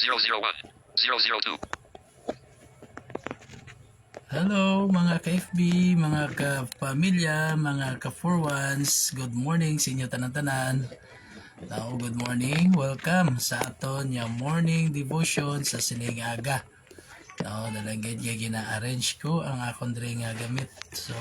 001 002. Hello mga ka-FB, mga ka-pamilya, mga ka-4-1s. Good morning sa inyo tanan-tanan. Good morning. Welcome sa aton yung morning devotion sa sining aga. Dalagyan kaya gina-arrange ko ang akong drink nga gamit. So,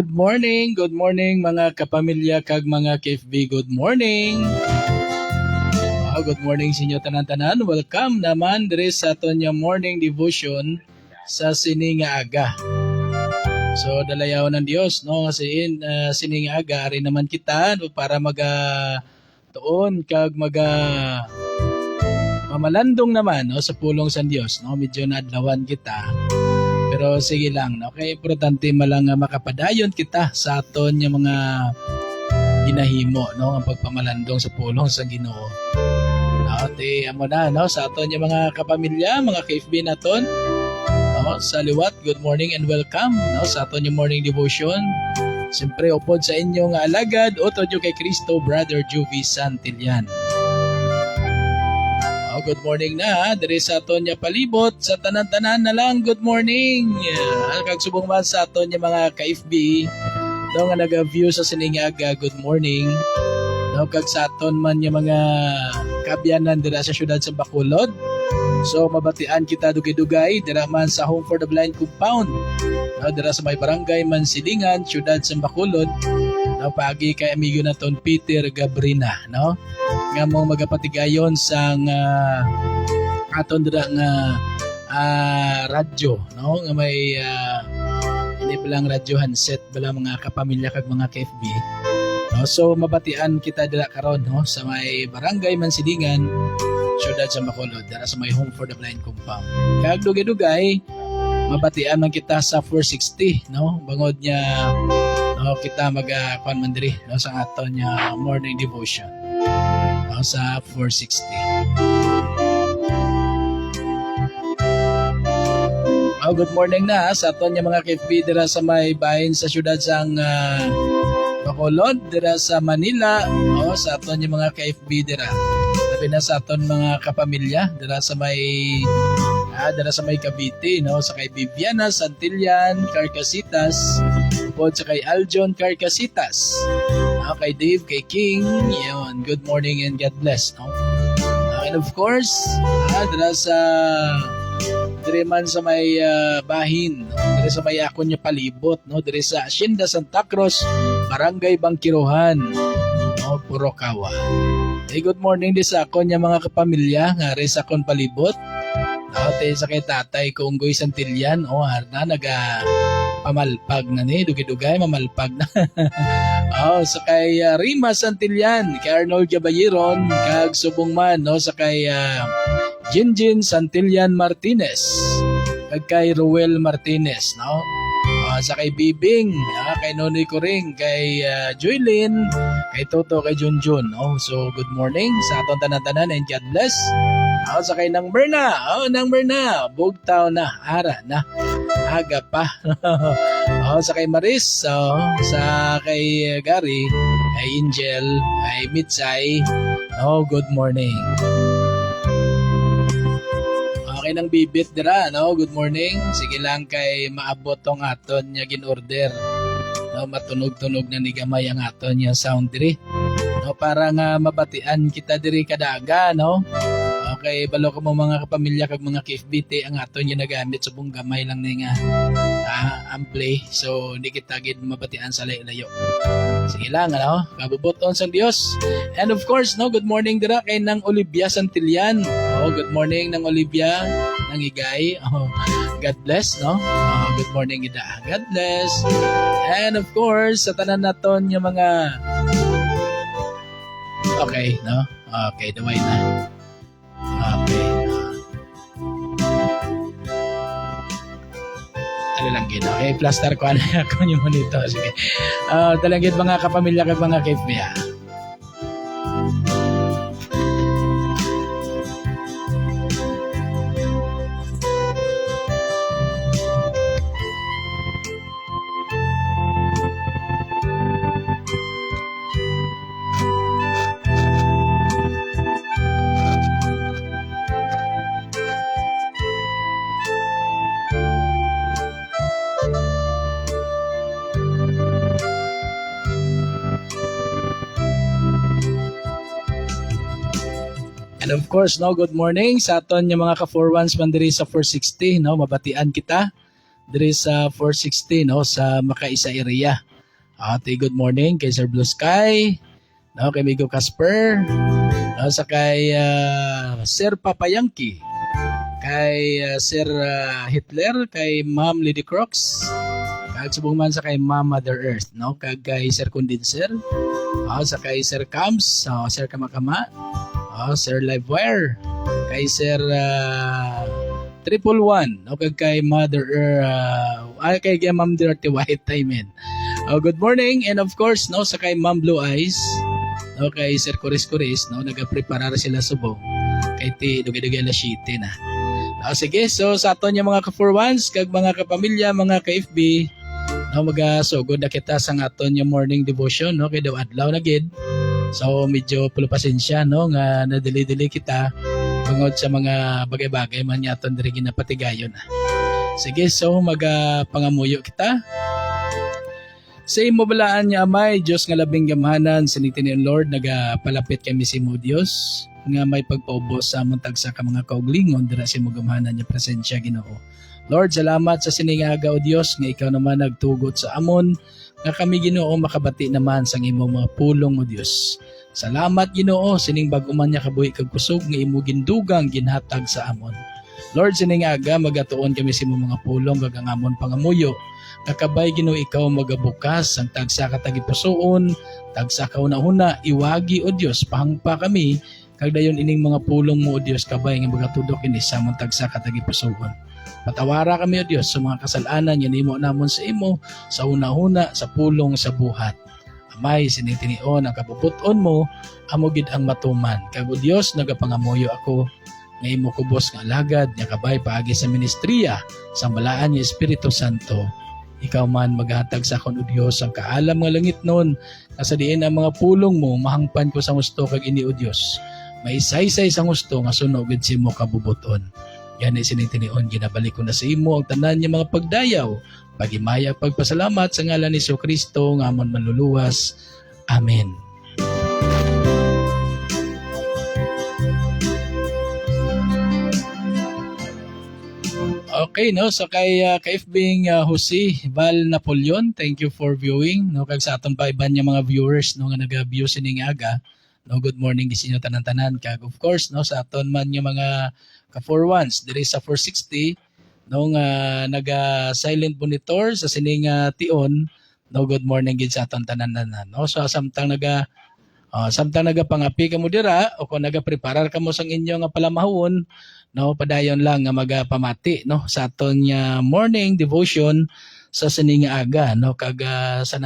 good morning mga kapamilya kag mga ka-FB. Good morning. Good morning sa inyo tanan-tanan. Welcome naman dire sa aton yung morning devotion sa sining aga. So dalayaw ng Dios no kasi sining aga ari naman kita para tuon kag mamalandong naman no sa pulong sa Dios no medyo naadlawan kita. Pero sige lang, no? Kaya importante malang makapadayon kita sa aton yung mga ginahimo, no? Ang pagpamalandong sa pulong sa Ginoo. Amo na, no? Sa aton yung mga kapamilya, mga ka-FB naton, no? Sa liwat, good morning and welcome, no? Sa aton yung morning devotion. Siyempre, upod sa inyong alagad, utod yung kay Cristo, Brother Juvie Santillan. Good morning na, diri sa aton niya palibot, sa tanan-tanan na lang, good morning. Kag subong man sa aton niya mga ka-FB, nga nag-view sa siningaga, good morning. Kag sa aton man niya mga kabyanan dira sa syudad sa Bacolod. So mabatian kita dugay-dugay, dira man sa Home for the Blind Compound. Dira sa may barangay Mansilingan, syudad sa Bacolod. Paagi kay amigo naton Peter Gabrina, no? Nga mong magapatigayon sang aton dira nga radyo, no? Nga may hindi palang radyo handset bala mga kapamilya kag mga ka-FB. No? So mabatian kita dira karon no sa may barangay Mansilingan, syudad sa Bacolod, dira sa may Home for the Blind Compound. Kag dugay-dugay mabatian man kita sa 460, no? Bangod niya no, kita mag-kuan man diri no sa aton nya morning devotion. No, sa 460. Good morning na sa aton nya mga ka-FB dira sa may bahin sa syudad sang Bacolod, dira sa Manila, o sa aton nya mga ka-FB dira. Labi na sa aton mga kapamilya dira sa may Cavite, no? Sa kay Viviana Santillan, Carcasitas, po sa kay Aljon Carcasitas, kay Dave, kay King, yun, good morning and God bless, no? And of course, dira sa dire man sa may bahin, no? Dire sa may akon niya palibot, no? Dire sa Hacienda Santa Cruz, Barangay Bangkiruhan, no? Purokawa. Hey, good morning din sa akon niya mga kapamilya, nga rin sa akon palibot. Tayo sa kay tatay kung Goy Santillan, harna pamalpag na ni, dugay-dugay mamalpag na. Sa kay Rima Santillan, kay Arnold Gabayeron, kag subong man, no, sa kay Jinjin Santillan Martinez, kag kay Ruel Martinez, no. Sa kay Bibing, kay Nonoy Kuring, kay Joylyn, kay kay Toto, kay Junjun. So good morning sa atong tanan-tanan and God bless. Sa kay nang Berna. Nang Berna. Bugtaw na. Ara na. Aga pa. Sa kay Maris. Sa kay Gary. Kay Angel. Kay Mitsay. Good morning. Okay nang bibit dira, good morning. Sige lang kay maabot tong aton niya gin-order. Matunog-tunog na ni gamay ang aton niya sound diri. Para nga mabatian kita diri kadaga, Okay, balo ko mo mga kapamilya kag mga KFBT ang aton niya nagamit sa buong gamay lang ni nga amplay. So hindi kita gid mabatian sa layo. Sige lang, kabubuton sa Dios. And of course, good morning dira kay nang Olivia Santillan. Good morning nang Olivia, nang Igay. God bless, good morning ida. God bless. And of course, sa tanan naton yung mga okay, Okay, daway na. Okay. Lang gid. Okay, plaster ko ano ako yung monitor. Sige. Talagid mga kapamilya kag mga KFB. And of course, good morning sa aton yung mga ka-4-1s man diri sa 460, mabatian kita diri sa 460, sa Makaisa area. Good morning kay Sir Blue Sky, kay Migo Casper, sa kay Sir Papayangki, kay Sir Hitler, kay Ma'am Lady Crocs, kag subong man sa kay Ma'am Mother Earth, kag kay Sir Condenser, sa kay Sir Cams, Sir Kamakama, Sir Livewire, kay Sir 111, kag kay Mother kay Ma'am Dirty White Time. Good morning, and of course sa kay Ma'am Blue Eyes, kay Sir Kuris nagapreparar sila subong kay ti dugay-dugay la city na. Sige, so sa aton yung mga ka-4-1s kag mga kapamilya, mga ka-FB, magasugod na kita sa aton yung morning devotion, kay daw adlaw na gid. So medyo pulo pasensya nga nadili-dili kita tungod sa mga bagay-bagay man yaton diri ginapatigayon. Sige, so pangamuyo kita. Sa imo balaan niya Amay, Dios nga labing gamhanan, siniti ni Lord nagapalapit kami sa imo Dios nga may pagpaubos sa among tagsa ka mga kauglingon dira sa imo gamhanan niya presensya Ginoo. Lord, salamat sa siningaga o Dios nga ikaw naman nagtugot sa amon nga kami Ginoo makabati naman sa imong mga pulong o Dios. Salamat Ginoo sining bag-o man niya kabuhi kag kusog nga imo gindugang ginhatag sa amon. Lord, siningaga magatuon kami sa imong mga pulong kag ang amon pangamuyo. Kakabay Ginoo ikaw magabukas ang tagsa ka tagipusoon, tagsa ka una-una iwagi o Dios pahangpa kami kag dayon ining mga pulong mo o Dios kabay nga magatudok ini sa amon tagsa ka tagipusoon. Patawara kami o Diyos sa mga kasalanan yan imo namon sa imo sa una-una sa pulong sa buhat. Amay, sinitinion ang kapuputon mo, amugid ang matuman. Kag o Diyos, nagapangamuyo ako nga imo kubos nga alagad, nga kabay paagi sa ministriya, sa balaan ni Espiritu Santo. Ikaw man maghatag sa akon o Diyos ang kaalam nga langit nun, sa diin ang mga pulong mo, mahangpan ko sa gusto kag ini o Diyos. Maisaysay sa gusto nga sunog si mo kabubuton. Yan ay sinitinion, ginabalik ko na sa imo ang tanan niya mga pagdayaw, pagimaya, pagpasalamat sa ngalan ni Kristo ng amon manluluwas. Amen. Okay, so kay FB Jose Val Napoleon, thank you for viewing. Kag sa atong paiban niya mga viewers nga naga-view sining aga. Good morning gisinyo tanan-tanan. Kag of course sa aton man niya mga ka-4-1s diri sa 460 naga-silent monitor sa sining tion. Good morning gid sa aton tanan-tanan. So samtang nagapangapi kamo dira o kung nagapreparar kamo sang inyo nga palamahon, padayon lang nga magapamati sa aton morning devotion sa sining nga aga no kag sa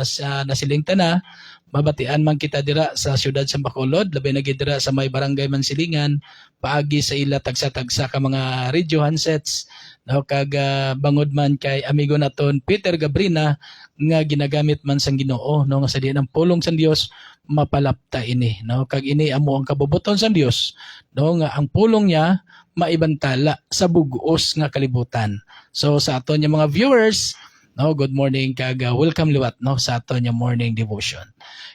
nasiling tana mabatian man kita dira sa siyudad sa Bacolod labi na gid dira sa may barangay Mansilingan paagi sa ila tagsa-tagsa ka mga radio handsets no kag bangod man kay amigo naton Peter Gabrina nga ginagamit man sang Ginoo no nga sa diin ang pulong sa Dios mapalapta ini no kag ini amo ang kabubuton sa Dios no nga ang pulong niya maibantala sa bug-os nga kalibutan. So sa aton nga mga viewers, no, good morning kag welcome liwat no sa aton nga morning devotion.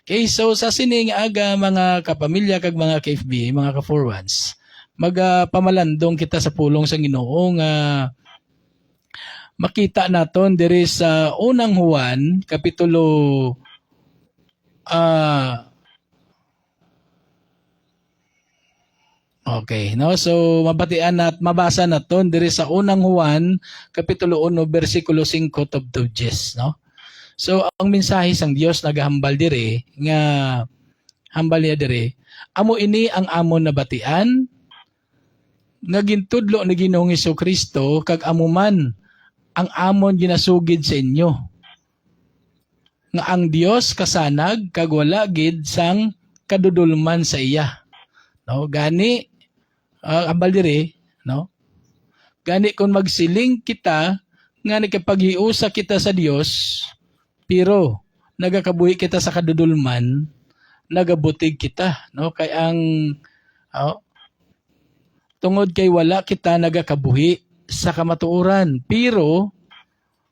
Okay, so sa sining aga mga kapamilya kag mga KFB, mga ka-4-1s, magpamalandong kita sa pulong sa Ginoo nga makita naton diri sa unang Juan kapitulo Okay, no? So mabatian at mabasa naton diri sa unang Juan kapitulo 1 bersikulo 5 tubtob 10, no? So ang mensahe sang Dios nagahambal diri nga hambal niya diri amo ini ang amon na batian nga gintudlo ni Ginoong Hesukristo kag amo man ang amon ginasugid sa inyo nga ang Dios kasanag kag wala gid sang kadudulman sa iya. No, gani ambal diri, no? Gani kung magsiling kita nga nakapaghiusa kita sa Dios, pero nagakabuhi kita sa kadudulman, nagabutig kita, no? Kay ang tungod kay wala kita nagakabuhi sa kamatuoran, pero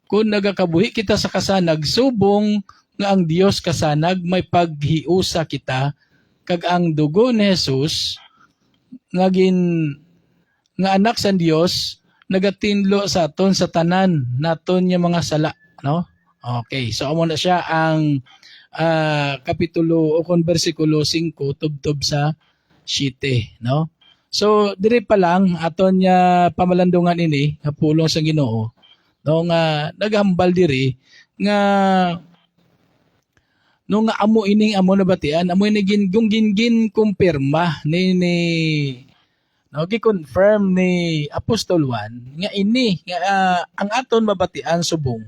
kung nagakabuhi kita sa kasanag, subong nga ang Dios kasanag may paghiusa kita kag ang dugo ni Jesus nga anak sa Dios nagatinlo sa aton sa tanan naton nga mga sala, no? Okay, so amo na siya ang kapitulo o kon bersikulo 5 tubtob sa 7, no? So diri pa lang aton nga pamalandungan ini nga pulong sa Ginoo, no, nga naghambal diri nga no nga amo ining amo nabatian amo ini gin kumpirma ni no gi-confirm ni Apostol Juan nga ini nga ang aton mabatian subong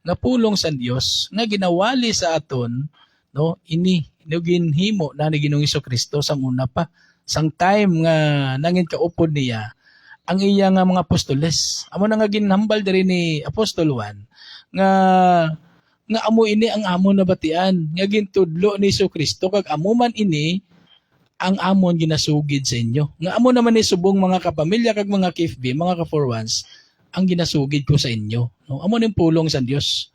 nga pulong sa Dios nga ginawali sa aton no ini no ginhimo na ni Ginoong Hesukristo sang una pa sang time nga nangin kaupod niya ang iya nga mga apostoles amo na nga ginhambal diri ni Apostol Juan nga amo ini ang amon nabatian nga gintudlo ni Hesukristo kag amo man ini ang amon ginasugid sa inyo nga amo naman ni subong mga kapamilya kag mga KFB mga ka-4-1s ang ginasugid ko sa inyo, no? Amo ning pulong sa Dios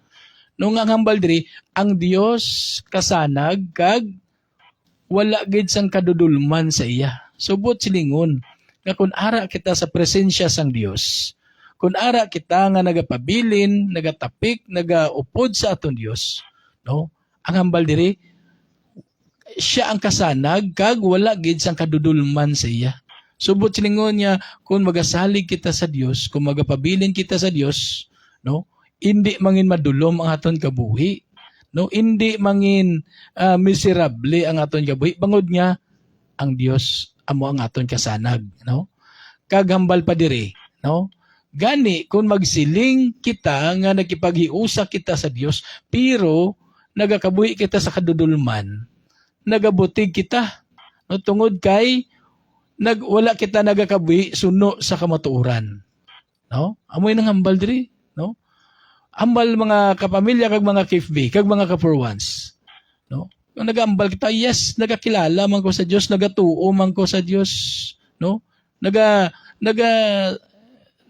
no nga hambal diri ang Dios kasanag kag wala gid sang kadudulman sa iya subot silingon nga kun ara kita sa presensya sang Dios kung ara kita nga nagapabilin, nagatapik, nagaupod sa aton Dios, no? Ang hambal diri siya ang kasanag kag wala gid sang kadudulman sa iya. Subot silingon niya kung magasalig kita sa Dios, kung magapabilin kita sa Dios, no? Indi mangin madulom ang aton kabuhi, no? Indi mangin miserable ang aton kabuhi. Bangod nga ang Dios amo ang aton kasanag, no? Kag hambal pa diri, no? Gani, kung magsiling kita nga nagkipaghiusa kita sa Dios, pero nagakabuhi kita sa kadudulman, nagabutig kita. No, tungod kay wala kita nagakabuhi suno sa kamatuoran. No? Amoy nang hambal diri, no? Hambal mga kapamilya kag mga KFB, kag mga ka-4-1s. No? Kung nagambal kita, yes, nagakilala man ko sa Dios, nagatuo man ko sa Dios, no?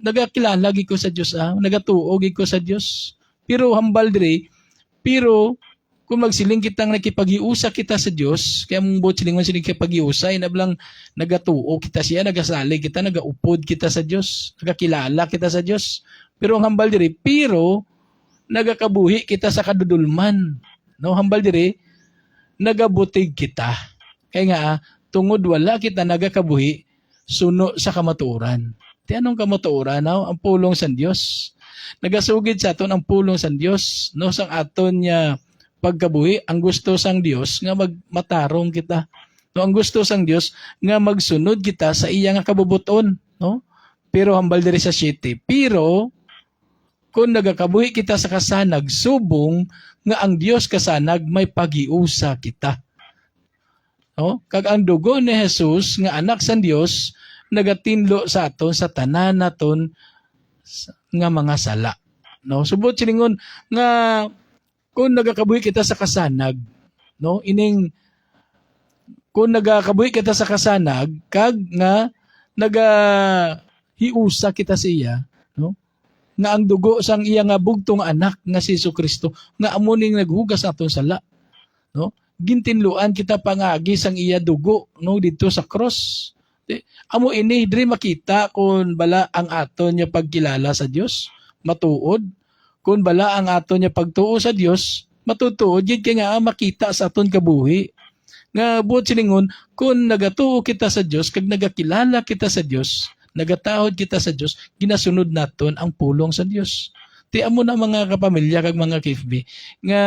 Nagakilala gid ko sa Dios, nagatuo gid ko sa Dios. Pero hambal diri, pero kung magsiling kitang nakipaghiusa kita sa Dios, kaya mong buot silingon siling kipaghiusa, inablang nagatuo kita siya, nagasalig kita, nagaupod kita sa Dios, nagakilala kita sa Dios. Pero ang hambal diri, pero nagakabuhi kita sa kadudulman. No, hambal diri, nagabutig kita. Kaya nga, tungod wala kita nagakabuhi, suno sa kamatuoran. Ti anong kamatuoran, no? Ang pulong sa Dios. Nagasugid sa aton ang pulong sa Dios, no, sang aton nya pagkabuhi. Ang gusto sang Dios nga magmatarong kita. No, ang gusto sang Dios nga magsunod kita sa iya nga kabubuton, no? Pero hambal diri sa city. Pero kung nagakabuhi kita sa kasanag, subong nga ang Dios kasanag may pagiusa kita. No? Kag ang dugo ni Jesus nga anak sa Dios nagatinlo sa aton sa tanan naton nga mga sala. No, subot silingon nga kung nagakabuhi kita sa kasanag, no, ining kung nagakabuhi kita sa kasanag kag nga nagahiusa kita sa iya, no, nga ang dugo sang iya nga bugtong anak nga si Jesucristo nga amo ning naghugas aton sala, no, gintinluan kita pangagi sang iya dugo, no, dito sa cross. Amo ini diri makita kung bala ang aton nya pagkilala sa Dios matuod, kung bala ang aton nya pagtuo sa Dios matutuod gid kay nga makita sa aton kabuhi nga buot silingon kung nagatuo kita sa Dios kag nagakilala kita sa Dios, nagatahod kita sa Dios, ginasunod naton ang pulong sa Dios. Ti amo na mga kapamilya kag mga KFB nga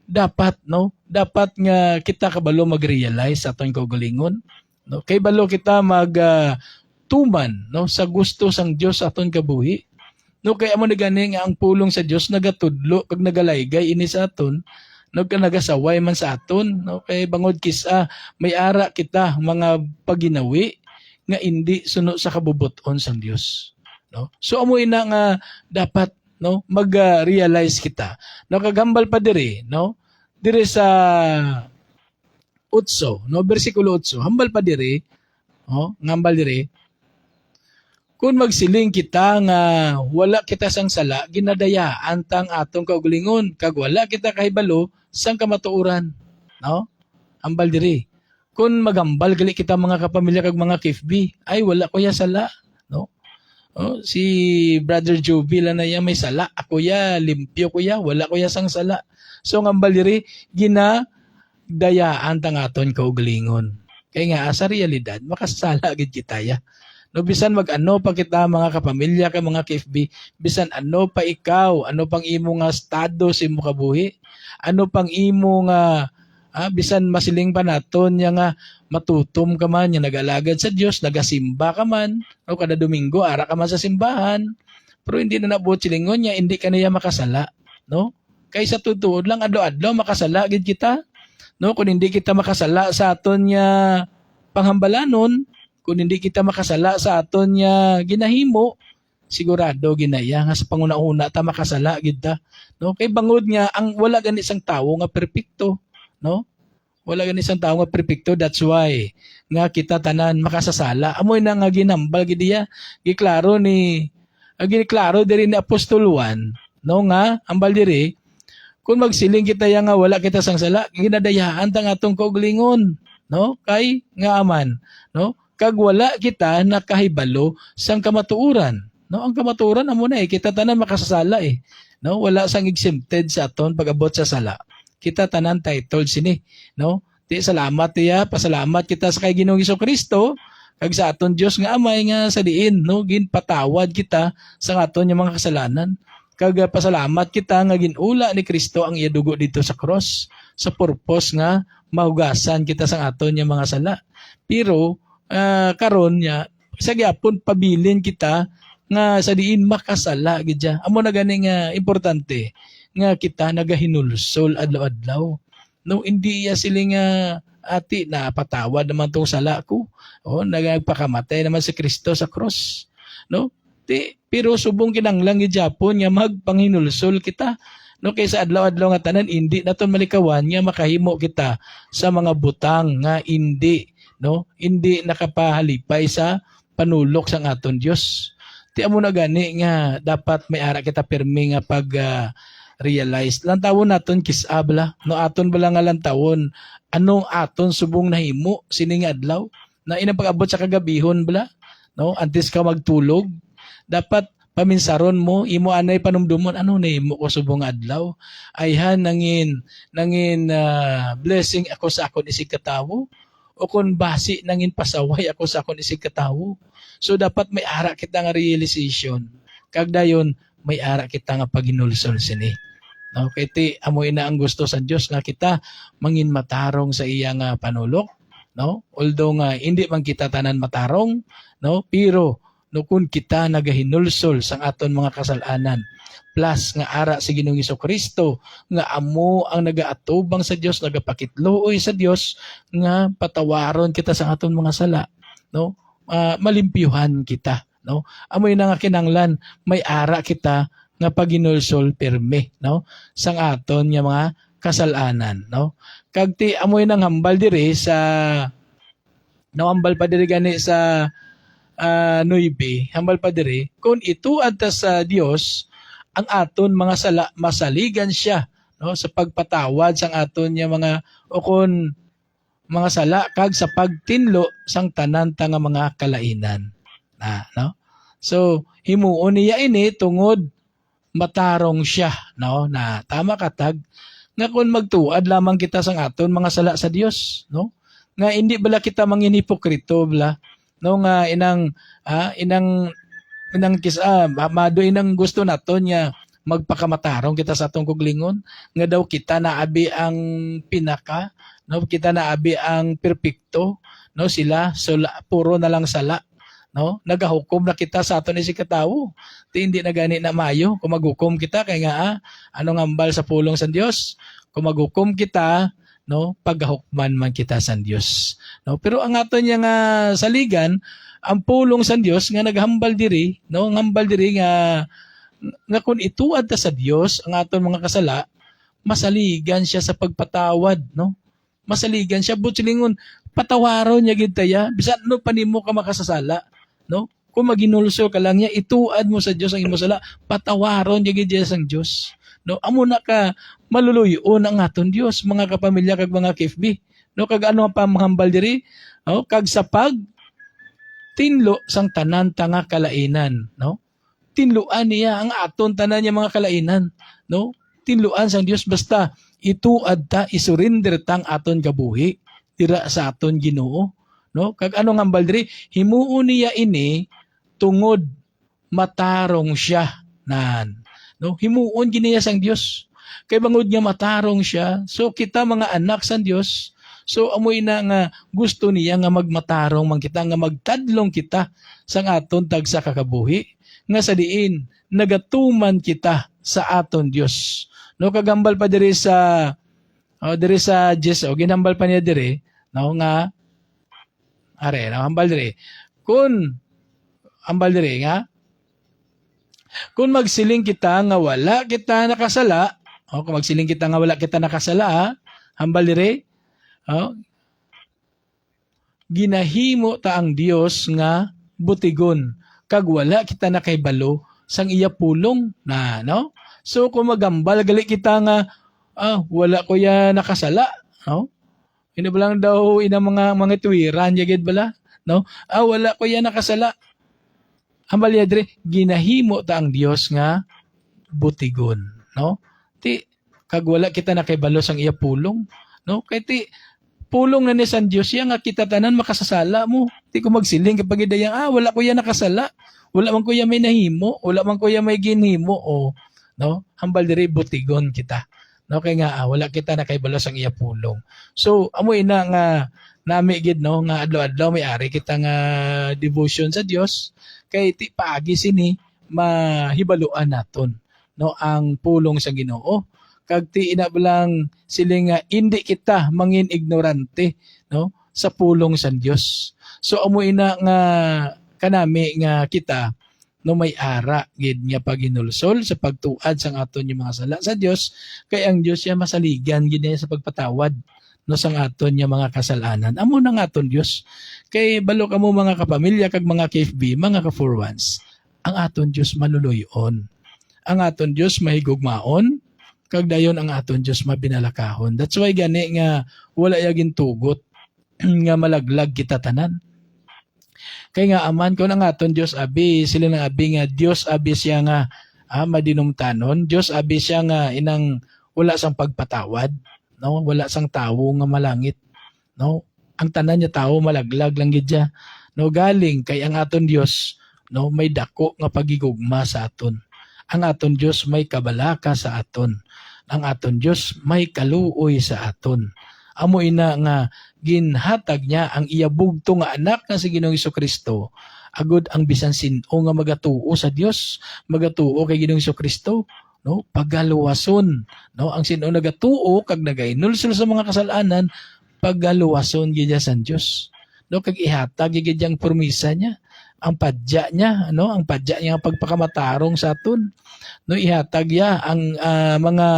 dapat, no, dapat nga kita kabalo mag-realize sa aton kaugalingon, no, kay balo kita tuman, no, sa gusto sang Dios sa aton kabuhi. No, kay amo na gani nga ang pulong sa Dios nagatudlo kag nagalaygay ini sa aton, no, kag nagasaway man sa aton, no, kay bangod kisa may ara kita mga paginawi nga indi suno sa kabubuton sang Dios, no. So amo ina nga dapat, no, mag-realize kita. No, kagambal pa diri, no, diri sa 8, no, bersikulo 8, hambal pa diri, no, ngambal diri, kung magsiling kita nga wala kita sang sala, ginadayaan tang atong kaugalingon, kag wala kita kahibalo sang kamatuoran, no? Ambal diri. Kung magambal gali kita mga kapamilya kag mga KFB, ay wala ko ya sala, no? Oh, si Brother Joby la na ya may sala, ako ya limpyo ko ya, wala ko ya sang sala. So ngambal diri ginadayaan tang aton kaugalingon. Kay nga sa realidad makasala gid kita ya. No, bisan mag-ano pa kita mga kapamilya ka mga KFB, bisan ano pa ikaw, ano pang imo nga estado sa imo kabuhi, ano pang imo nga bisan masiling pa naton nya nga matutom ka man, nya nag-alagad sa Dios, nagasimba ka man, no, kada Domingo ara ka man sa simbahan, pero hindi na nabuot silingon nya, hindi ka niya makasala, no? Kaysa tutuod lang adlaw-adlaw makasala gid kita, no? Kung hindi kita makasala sa aton nya panghambalanon, kung hindi kita makasala sa aton nya ginahimo, sigurado ginaya nga sa panguna-una ta makasala gid ta, no? Kay bangod nga ang wala gani sang tawo nga perpekto, no? Wala gani sang tawo nga perpekto, that's why nga kita tanan makasasala. Amoy na nga ginambal gid diya, giklaro diri ni Apostol Juan, no, nga ambal diri kung magsiling kita ya nga wala kita sang sala, ginadayaan tang atong kaugalingon, no? Kay nga aman, no? Kag wala kita nakahibalo sang kamatuoran, no, ang kamatuoran amo na kita tanan makasasala no, wala sang exempted sa aton pag-abot sa sala, kita tanan titled sini, no. Ti salamat tiya, pasalamat kita sa kay Ginoong Jesucristo kag sa aton Dios nga amay nga sa diin, no, ginpatawad kita sa aton nga mga kasalanan, kag pasalamat kita nga ginula ni Kristo ang iya dugo dito sa cross sa purpose nga mahugasan kita sa aton nga mga sala. Pero karon nya sa gyapon pabilin kita nga sa diin makasala gid ja. Amo na gani nga importante nga kita nagahinulsol adlaw-adlaw, no, hindi ya siling ati na patawad naman tong sala ko, o nagpakamatay naman si Kristo sa cross, no, pero subong kinanglang gid japon nga magpanghinulsol kita, no, kaysa adlaw-adlaw nga tanan hindi naton malikawan nga makahimo kita sa mga butang nga hindi, no, hindi nakapahalipay sa panulok sang aton Dios. Ti amo na gani nga dapat may ara kita pirmi nga pag realize lantawon naton kisabla, no, aton bala nga lantawon anong aton subong nahimo sining adlaw na inang pag-abot sa kagabihon bala, no, antes ka magtulog dapat paminsaron mo imo anay panumdumon ano nahimo ko subong adlaw, ayhan nangin blessing ako sa akon isig katawo, o kung basi nangin pasaway ako sa akon isig katawo. So dapat may ara kita nga realization, kag dayon may ara kita nga paghinulsol sini, no, kay ti amoy na ang gusto sa Dios nga kita mangin matarong sa iya nga panulok, no, although nga hindi man kita tanan matarong, no, pero no, kung kita nagahinulsol sang aton mga kasalanan, plus nga ara sa Ginoong Hesukristo nga amo ang nagaatubang sa Dios, nagapakitluoy sa Dios nga patawaron kita sa aton mga sala, no? Malimpyuhan kita, no? Amoy na nga kinanglan may ara kita nga paginulsol perme, no? Sang aton nga mga kasalanan, no? Kag ti amoy nang hambal diri sa nawambal pa diri gani sa 9, hambal pa diri kung ituad ta sa Dios ang aton mga sala, masaligan siya, no, sa pagpatawad sang aton nga mga ukon mga sala kag sa pagtinlo sang tanan ta nga mga kalainan, no? So himuon niya ini tungod matarong siya, no, na tama katag nga kung magtuad lamang kita sang aton mga sala sa Dios, no, nga hindi bala kita manginipokrito bala, no, nga inang mado inang gusto naton nga magpakamatarong kita sa atong kuglingon nga daw kita naabi ang pinaka, no, kita naabi ang perpekto, no, sila puro na lang sala, no, nagahukom na kita sa aton si katawo ti hindi na gani na mayo kung maghukom kita kay nga anong ambal sa pulong sa Dios kung maghukom kita, no, paghahukman man kita sa Dios, no. Pero ang aton nga saligan ang pulong sa Dios nga naghambal diri, no, ngambal diri nga kung ituad ta sa Dios ang aton mga kasala, masaligan siya sa pagpatawad, no. Masaligan siya butlingon patawaron niya gid taya bisan no panimo ka makasasala, no. Kung maginulso ka lang niya, ituad mo sa Dios ang imong sala, patawaron niya gid sang Dios, no. Amo na ka maluluyon ang aton Dios, mga kapamilya kag mga KFB, no. Kag ano ang pamahambal diri, no, kag sa tinlo sang tanan ta nga kalainan, no. Tinluan niya ang aton tanan niya mga kalainan, no. Tinluan sang Dios basta ituad ta, isurrender tang aton kabuhi dira sa aton Ginoo, no. Kag ano nga hambal diri, himuon niya ini tungod matarong siya nan, no. Himuon gini sang Dios kay bangod nga matarong siya, so kita mga anak sang Dios, so amoy na nga gusto niya nga magmatarong man kita, nga magtadlong kita sang aton tagsa kakabuhi nga sa diin nagatuman kita sa aton Dios, no. Kagambal pa diri sa Jesu, ginambal pa niya diri, no, nga are no hambal diri kun hambal diri nga kung magsiling kita nga wala kita nakasala, kung magsiling kita nga wala kita nakasala, hambal diri, ginahimo ta ang Dios nga butigon kag wala kita nakaibalo sang iya pulong na, no. So kung magambal gali kita nga wala ko ya nakasala, no. Ina lang daw ina mga tuwiran yagid bala, no. Wala ko ya nakasala. Hambal ya dire, ginahimo ta ang Dios nga butigon, no. Ti kag wala kita nakaibalo sang iya pulong, no. Kay ti pulong na ni San Dios ya nga kita tanan makasasala mo. Ti ko magsiling kapag idayang wala ko ya nakasala. Wala man ko ya may nahimo, wala man ko ya may ginhimo, no. Hambal diri butigon kita. No, kay nga wala kita nakaibalo sang iya pulong. So amoy na nga nami gid, no, nga adlaw-adlaw may ari kita nga devotion sa Dios kay ti paagi sini mahibaluan naton, no, ang pulong sa Ginoo. Kag ti inabalang siling nga hindi kita mangin ignorante, no, sa pulong sa Dios. So amoy na nga kanami nga kita, no, may ara gid nga paginulsol sa pagtuad sang aton yung mga sala sa Dios, kay ang Dios ya masaligan gid niya sa pagpatawad, no, sang aton yung mga kasalanan. Amo na nga aton Dios. Kay balo kamo mga kapamilya kag mga KFB, mga ka-4-1s, ang aton Dios maluluyon. Ang aton Dios mahigugmaon, kag dayon ang aton Dios mabinalakahon. That's why gani nga wala yagin tugot nga malaglag kita tanan. Kay nga aman ko ang aton Dios abi, sila nang abi nga Dios abi siya nga madinumtanon, Dios abi siya nga inang wala sang pagpatawad, no, wala sang tawo nga malangit, no. Ang tanan niya tawo malaglag lang gid siya, no, galing kay ang aton Dios, no, may dako nga pagigugma sa aton. Ang aton Dios may kabalaka sa aton. Ang aton Dios may kaluoy sa aton. Amo ina nga ginhatag niya ang iya bugto nga anak nga si Ginoong Jesucristo agud ang bisan sin-o nga magatuo sa Dios, magatuo kay Ginoong Jesucristo, no? Pagaluwason, no? Ang sin-o nagatuo kag nagainulsol sa mga kasalanan, pagaluwason gid sa Dios. No, kag ihatag gid yang promisa niya, ang padya niya, no? Ang padya niya nga pagpakamatarong sa aton. No, ihatag niya ang mga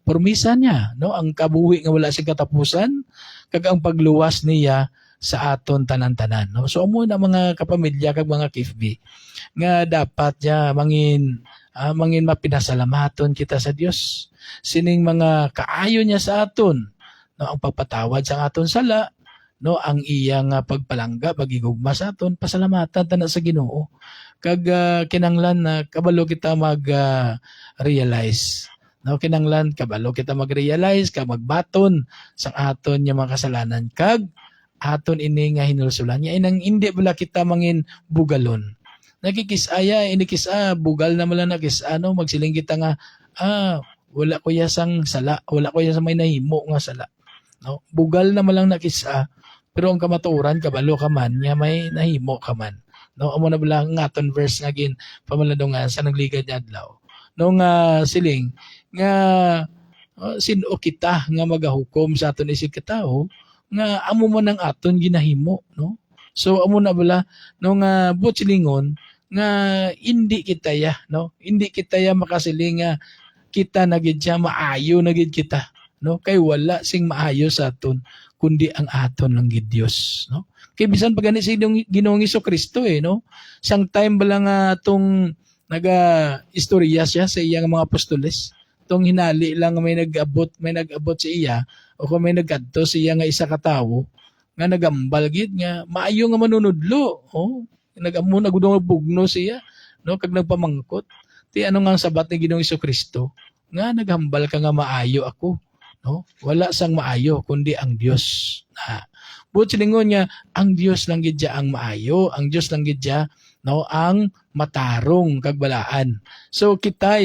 promisa niya, no? Ang kabuhi nga wala sing katapusan, kag ang pagluwas niya sa aton tanan-tanan, no? So amo na mga kapamilya kag mga KFB nga dapat ya mangin mapinasalamaton kita sa Dios sining mga kaayo niya sa aton, no? Ang pagpatawad sa aton sala, no? Ang iyang pagpalangga pagigugma sa aton, pasalamatan ta na sa Ginoo kag kinanglan na kabalo kita realize, no? Kinanglan kabalo kita mag-realize kag magbaton sa aton nga mga kasalanan kag aton ini nga hinulsulan niya inang hindi bala kita mangin bugalon. Nakikisaya inikisa bugal na mala nakisano magsiling kita nga wala ko yasang sala, wala ko yasang may nahimo nga sala. No? Bugal na malang nakisa pero ang kamaturan kabalo ka man nga may nahimo ka man. No, amo na bala nga aton verse nga gin pamaladongan sa nagligad nga adlaw. No nga siling nga sino kita nga magahukom sa aton isig katao nga amo man ang aton ginahimo, no? So amo na bala no nga butsilingon nga hindi kita ya, no? Hindi kita ya makasiling nga kita na gid siya maayo na gid kita, no? Kay wala sing maayo sa aton kundi ang aton lang gid Dios, no? Kay bisan pagani si Ginoong Jesucristo no? Sang time bala nga tong naga-istorya siya sa iyang mga apostoles. Tong hinali lang may nag-abot sa iya o kung may nagkadto siya nga isa ka tawo nga nagambal gid nga maayo nga manunudlo, nagamo nagudong bugno siya, no? Kag nagpamangkot ti ano nga ang sabat ni Ginoong Jesucristo nga naghambal ka nga maayo ako, no? Wala sang maayo kundi ang Dios. But silingon niya ang Dios lang gid ang maayo, ang Dios lang gid no ang matarong kag balaan. So kita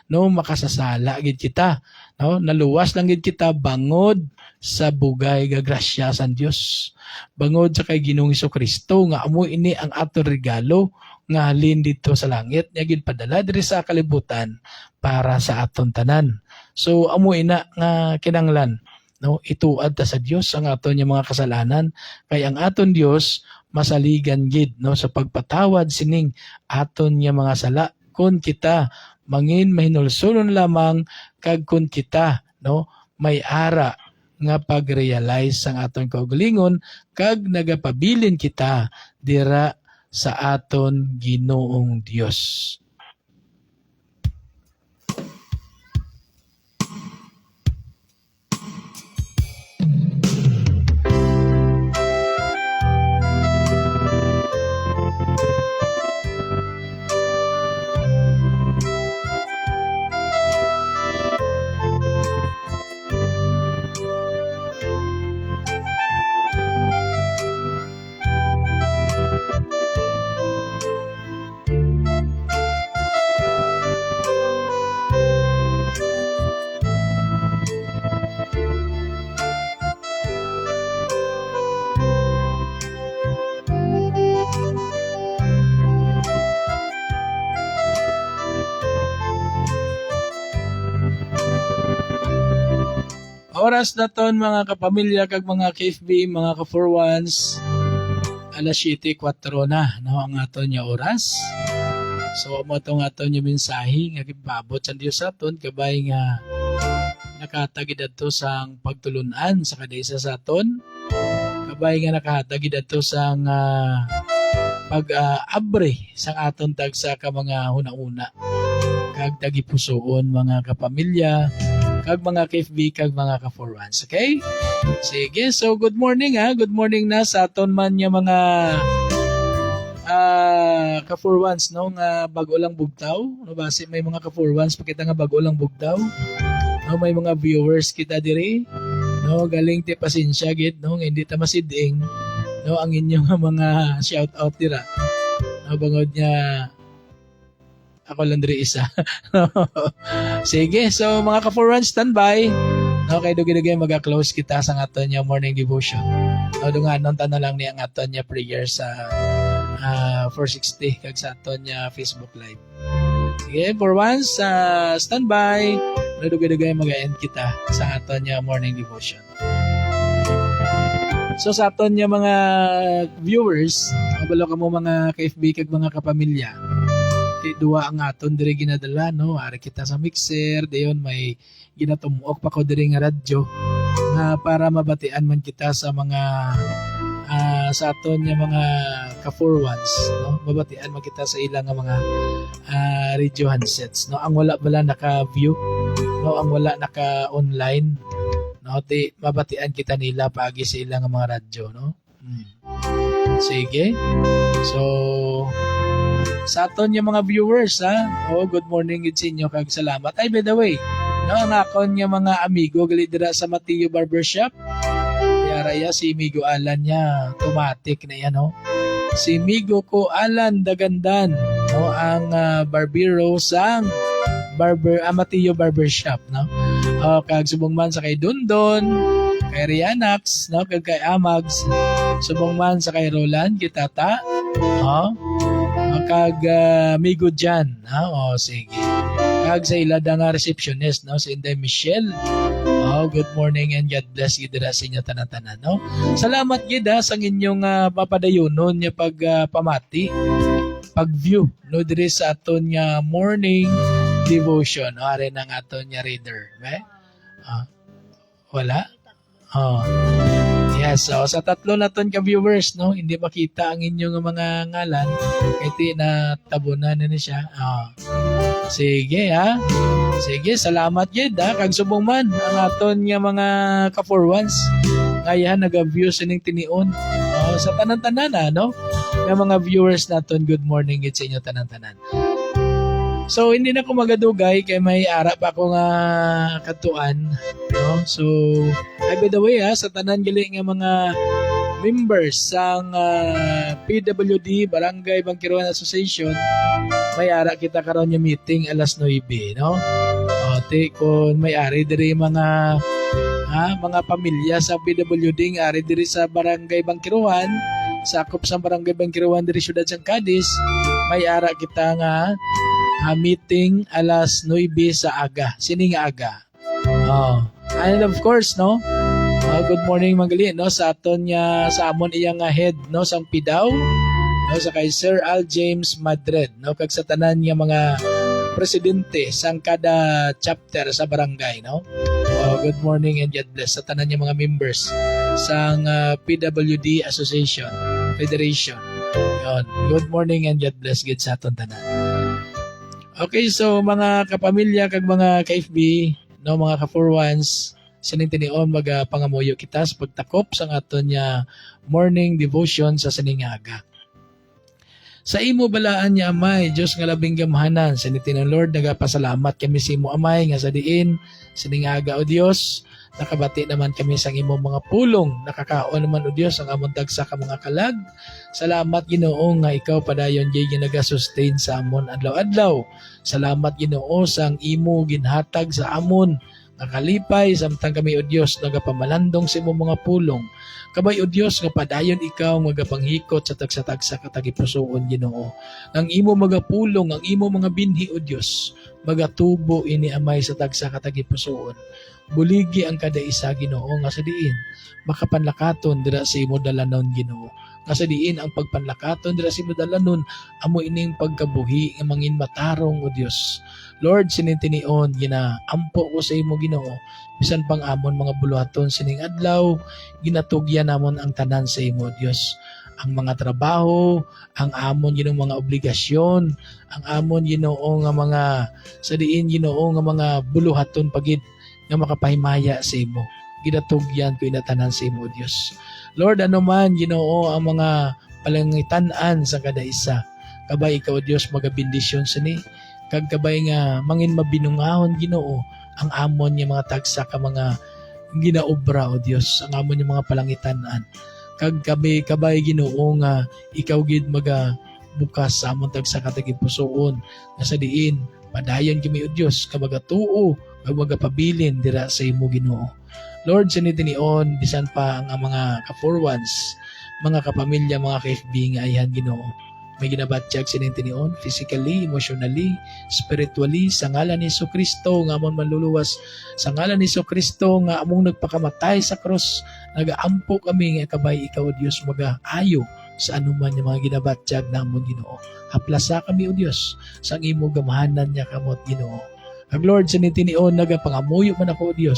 no makasasala gid kita, no? Naluwas lang gid kita bangod sa bugay nga grasya sa Dios. Bangod sa kay Ginoong Jesucristo nga amo ini ang aton regalo nga halin dito sa langit nya gid padala diri sa kalibutan para sa aton tanan. So amo ina nga kinanglan, no? Ituad ta sa Dios ang aton nga mga kasalanan kay ang aton Dios masaligan gid, no? Sa pagpatawad sining aton nga mga sala kun kita mangin mahinulsunon lamang kag kun kita, no, may ara nga pag-realize sang aton kaugalingon kag nagapabilin kita dira sa aton Ginoong Dios. Oras na ton mga kapamilya kag mga KFB, mga ka-4-1s, alas 7:04 na, no, ang aton nga oras. So amo tong aton nga mensahe nga gipabot sa Dios aton kabay nga nakatagid adto sang pagtulunan sa kadaysa sa aton. Kabay nga nakahatagid adto sang pag-abre sang aton tagsa ka mga hunahuna kag tagipusoon mga kapamilya kag mga KFB kag mga ka-4-1s. Okay? Sige, so good morning Good morning na sa aton man nga mga ka-4-1s, no, nga bago lang bugtaw. No, base may mga ka-4-1s pakita nga bago lang bugtaw. No, may mga viewers kita diri. No, galing ti pasensya gid, no, hindi ta masiding. No, ang inyong mga shout out dira. No, bangod niya ako lang diri isa. Sige, so mga ka-4-1 standby. No, kay dugi-dugi maga-close kita sa aton niya morning devotion. No, dunganon ta na lang niya ang aton niya prayer sa 460 kag sa aton niya Facebook Live. Sige, for once, standby. No, dugi-dugi mag-end kita sa aton niya morning devotion. So sa aton niya mga viewers, mabalo ka mo mga ka-FB kag mga kapamilya. Duwa ang aton diri ginadala, no? Ari kita sa mixer, dayon may ginatumuok pa ko diri nga radyo nga para mabatian man kita sa mga sa aton nga mga ka-4 ones, no? Mabatian man kita sa ilang nga mga radio handsets, no? Ang wala bala naka-view, no? Ang wala naka-online, no? Di mabatian kita nila pagi sa ilang nga mga radyo, no? Sige. So sa aton yung mga viewers, good morning gid sa inyo kag salamat. Ay, by the way, no, ang akon nga mga amigo gali dira sa Mateo Barbershop. Yaraya si Migo Alan niya, automatic na yan, no. Si Migo ko Alan Dagandan, no, ang barbero sang Mateo Barbershop, no. Kag subong man sa kay Dundon, kay Rianax, no, kag kay Amags, subong man sa kay Roland Kitata, kag Migo Jan, sige. Kag sa ilada nga receptionist, no, si Inday Michelle. Good morning and God bless you dira sa inyo tanan-tanan, no. Salamat gid sa inyong papadayonon nya pamati, pag-view, no, diri sa aton nga morning devotion, no, are nang aton nga reader, wala. Yes, so sa tatlo naton ka viewers, no, hindi makita ang inyong mga ngalan kay ti na tabunan ni siya. Sige Sige, salamat gid kag subong man ang aton nga mga ka-4 ones. Ngayon naga-view sining tinion. Sa tanan-tanan no. Nga mga viewers naton, good morning gid sa inyo tanan-tanan. So hindi na ko magadugay kay may ara pa ako nga katuan, no? So by the way sa tanan gali nga mga members sang PWD Barangay Bangkiruan Association, may ara kita karon yung meeting alas 9, no? Kung may ari diri mga pamilya sa PWD nga ari diri sa Barangay Bangkiruan, sakop sa Barangay Bangkiruan diri syudad sang Cadiz, may ara kita nga meeting alas 9 sa aga, sining aga. And of course, no, good morning magali, no, sa aton nya sa amon iyang head, no, sang Pidaw, no, sa kay Sir Al James Madrid, no, kag sa tanan nga mga presidente sang kada chapter sa barangay, no. Good morning and God bless sa tanan nga mga members sang PWD Association Federation. Yon, good morning and God bless gid sa aton tanan. Okay, so mga kapamilya kag mga ka-FB, no, mga ka-4 ones, sining tinion magapangamuyo kita sa pagtakop sa aton nya morning devotion sa sining aga. Sa imo balaan niya Amay, Dios nga labing gamhanan, sining tinuon Lord nagapasalamat kami sa imo Amay nga sa diin sining aga o Dios. Nakabati naman kami sa imong mga pulong. Nakakaon naman o Dios ang amon dagsa ka mga kalag. Salamat Ginoo nga ikaw padayon jay nagasustain sa amon adlaw-adlaw. Salamat Ginoo sang imo ginhatag sa amon nga kalipay samtang kami o Dios nagapamalandong sa imong mga pulong. Kabay o Dios nga padayon ikaw magapanghikot sa tagsa-tagsa katagipusoon Ginoo. Ang imo magapulong, ang imo mga binhi o Dios magatubo ini Amay sa tagsa katagipusoon. Buligi ang kada isa Ginoo nga sa diin makapanlakaton dira sa imo dalanon Ginoo. Nga sa diin ang pagpanlakaton dira sa imo dalanon amo ining pagkabuhi nga mangin matarong o Dios. Lord, sinintinion ginaampo ko sa imo Ginoo bisan pang amon mga buluhaton sining adlaw ginatugyan namon ang tanan sa imo Dios. Ang mga trabaho, ang amon Ginoo mga obligasyon, ang amon Ginoo nga mga sa diin Ginoo nga mga buluhaton pagid nga makapahimaya sa imo. Ginatugyan ko inatanan sa imo Dios. Lord, ano man Ginoo ang mga palangitan-an sa kada isa. Kabay ikaw Dios magabindisyon sa ni. Kag kabay nga mangin mabinungahon Ginoo ang amon nga mga tagsa ka mga ginaobra o Dios, ang amon nga mga palangitan-an. Kag kabay Ginoo nga ikaw gid maga bukas sa amon tagsa ka tagipusoon nga sa diin padayon kami o Dios ka magatuo kag magapabilin dira sa imo Ginoo. Lord, sinitinion, bisan pa ang mga ka-4-1s, mga kapamilya, mga ka-FB nga ayhan Ginoo. May ginabatyag sinitinion, physically, emotionally, spiritually, sa ngalan ni Kristo nga amon manluluwas, sa ngalan ni Kristo nga among nagpakamatay sa cross, nagaampo kami nga kabay ikaw o Diyos mag-ayo sa anuman yung mga ginabatyag na amon Ginoo. Haplasa kami o Diyos, sa imo gamahanan niya kamot Ginoo. Ang Lord, sinitinion, nagapangamuyo man ako o Diyos,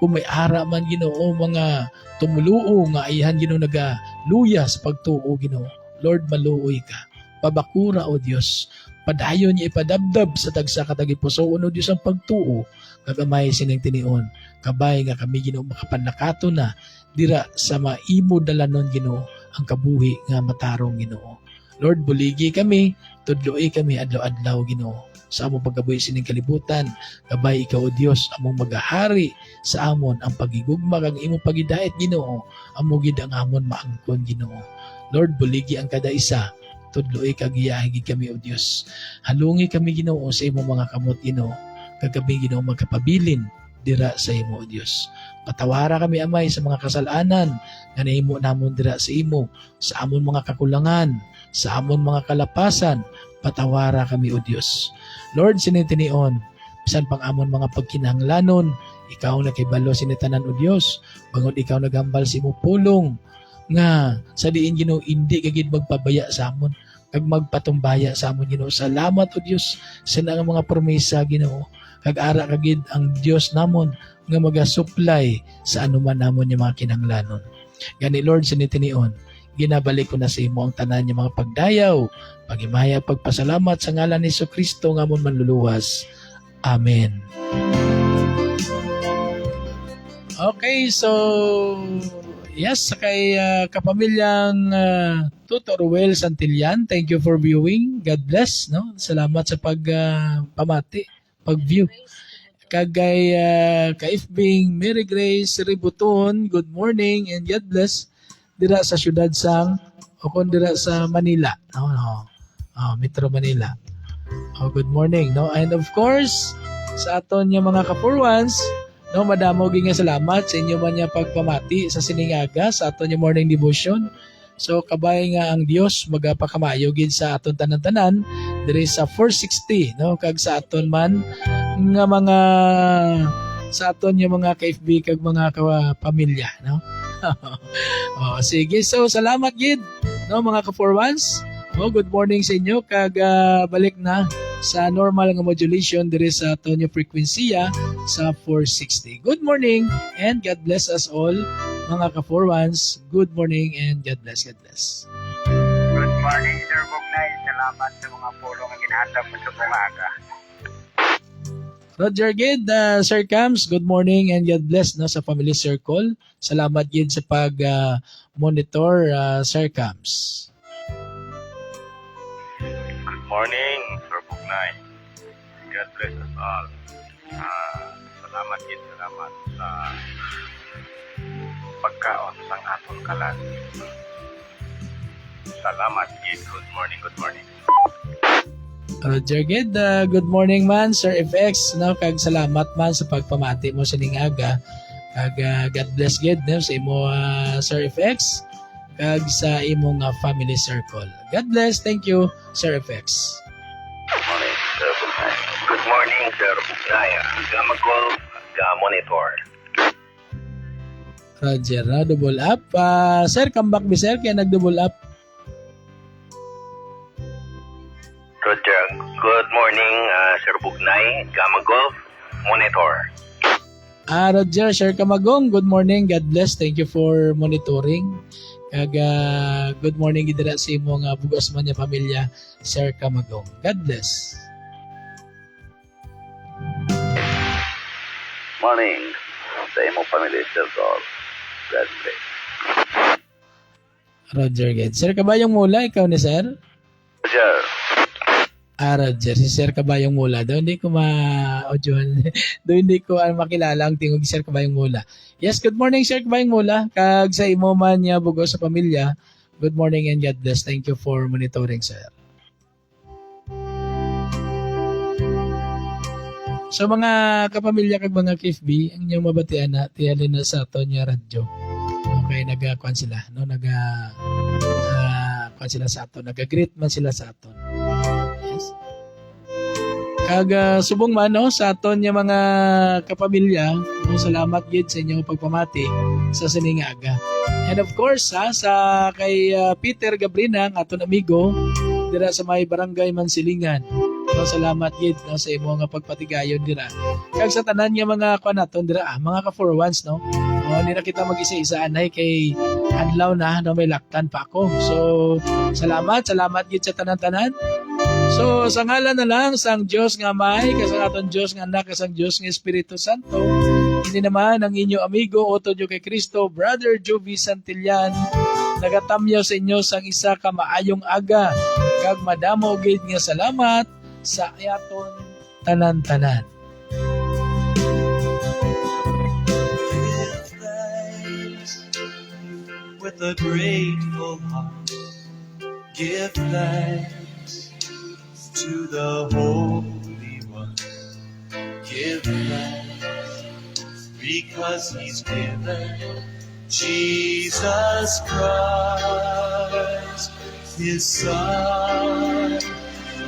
kung may ara man Ginoo, mga tumuluo nga ayhan Ginoo nagaluya sa pagtuo Ginoo. Lord, maluoy ka. Pabakura o Diyos. Padayon niya ipadabdab sa tagsa katagipusoon o Diyos ang pagtuo. Kagamay sinang tinion. Kabay nga kami Ginoo makapanakato na dira sa maimo dalanon Ginoo ang kabuhi nga matarong Ginoo. Lord, buligi kami, tudloy kami adlaw-adlaw Ginoo. Sa among pagkabuhi sining kalibutan, kabay ikaw o Diyos among magahari sa amon ang pagigugma kang imong pagidait Ginoo. Amo gid ang amon maangkon Ginoo. Lord, buligi ang kada isa. Tudloy kagiyahigi kami o Diyos. Halungi kami Ginoo sa imong mga kamot Ginoo. Kagabi Ginoo magkapabilin dira sa imo o Diyos. Patawara kami Amay sa mga kasalanan nga nahimo namon dira sa imo, sa amon mga kakulangan, sa amon mga kalapasan. Patawara kami o Diyos. Lord, sinitinion, bisan pang amon mga pagkinahanglanon, ikaw na kay balo sinitanan o Diyos. Bangod ikaw nagambal sa imo pulong nga sa diin Ginoo hindi kagid magpabaya sa amon kag magpatumbaya sa amon Ginoo. Salamat o Dios sa nga mga promesa Ginoo. Kag ara kagid ang Dios namon nga magasupply sa anuman namon yung mga kinahanglanon. Gani Lord, sinitinion, ginabalik ko na sa imo ang tanan yung mga pagdayaw, pagimaya, pagpasalamat sa ngalan ni Kristo nga amon manluluwas. Amen. Okay, so yes, kay kapamilyang Tutor Ruel Santillan, thank you for viewing. God bless, no? Salamat sa pagpamati, pag-view. Kagay ka-FBing Mary Grace Ributon, good morning and God bless. Dira sa siyudad sang o kung dira sa Manila, no? Metro Manila. Good morning, no? And of course, sa aton yung mga ka-4-1s, no, madamo nga salamat sa inyo man niya pagpamati sa siningaga sa aton yung morning devotion. So kabay nga ang Dios magapakamayo gid sa aton tanan-tanan diri sa 460, no, kag sa aton man nga mga sa aton yung mga ka-FB kag mga pamilya, no. Sige, so salamat gid, no, mga ka-4-1s. Good morning sa inyo kag balik na sa normal nga modulation diri sa Tonyo Frequencia sa 460. Good morning and God bless us all, mga ka-4-1s. Good morning and God bless. God bless. Good morning, Sir Bugnay. Salamat sa mga pulong ang ginhatag mo sa umaga. Roger Gid, Sir Cams, good morning and God bless, no, sa Family Circle. Salamat Gid sa pag-monitor, Sir Cams. Good morning, Sir Bugnay. God bless us all. Salamat sa pagkaon sang aton kalan. Salamat gid. Good morning, good morning. Roger Gid, good morning man, Sir FX, no, kag salamat man sa pagpamati mo sa ningaga. Kag God bless Gid, no, sa imo, Sir FX, kag sa imong family circle. God bless. Thank you, Sir FX. Morning, Sir Bugnay. Good morning, Sir Bugnay. Gamagol, ga-monitor. Roger, na double up. Sir, come back me, sir, kaya nag-double up. Roger, good morning, Sir Bugnay. Gamagol, monitor. Roger, Sir Kamagong, good morning. God bless. Thank you for monitoring. Kag good morning gidira sa imong bugos man niya pamilya, Sir Kamagong. God bless. Morning sa imong pamilya, Sir Dol. God bless. Roger Ged. Sir Kabayong Mula, ikaw ni Sir? Roger. Roger, si Sir Kabayong Mula. Doon hindi ko ma-audio. Doon hindi ko makilala ang tingog Sir Kabayong Mula. Yes, good morning Sir Kabayong Mula. Kag sa imo man niya bugos sa pamilya. Good morning and God bless. Thank you for monitoring, Sir. So mga kapamilya kag mga KFB, ang inyong mabatian na tiyalin na sa aton nga radyo. Okay, nagakuan sila, no? Kuan sila sa aton, nagagreet man sila sa aton. Yes. Kag subong man no sa aton nga mga kapamilya, no, salamat gid sa inyong pagpamati sa sining aga. And of course, sa kay Peter Gabrina, ang aton amigo dira sa may barangay Mansilingan. No, salamat gid no sa imo nga pagpatigayon dira. Kag sa tanan nga mga kuan naton dira, mga ka-4-1s no. Nila kita mag-isa-isa anay kay adlaw na no may laktan pa ako. So salamat gid sa tanan-tanan. So sa ngalan na lang sang Dios nga Amay, kasang aton Dios nga Anak, kasang Dios nga Espiritu Santo. Ini naman ang inyo amigo Otto Dio kay Cristo, Brother Jovi Santillan. Nagatamyaw sa inyo sang isa ka maayong aga. Kag madamo gid nga salamat sa aton tanan-tanan. Give thanks with a grateful heart. Give thanks to the Holy One. Give thanks because He's given Jesus Christ, His Son.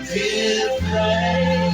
Give thanks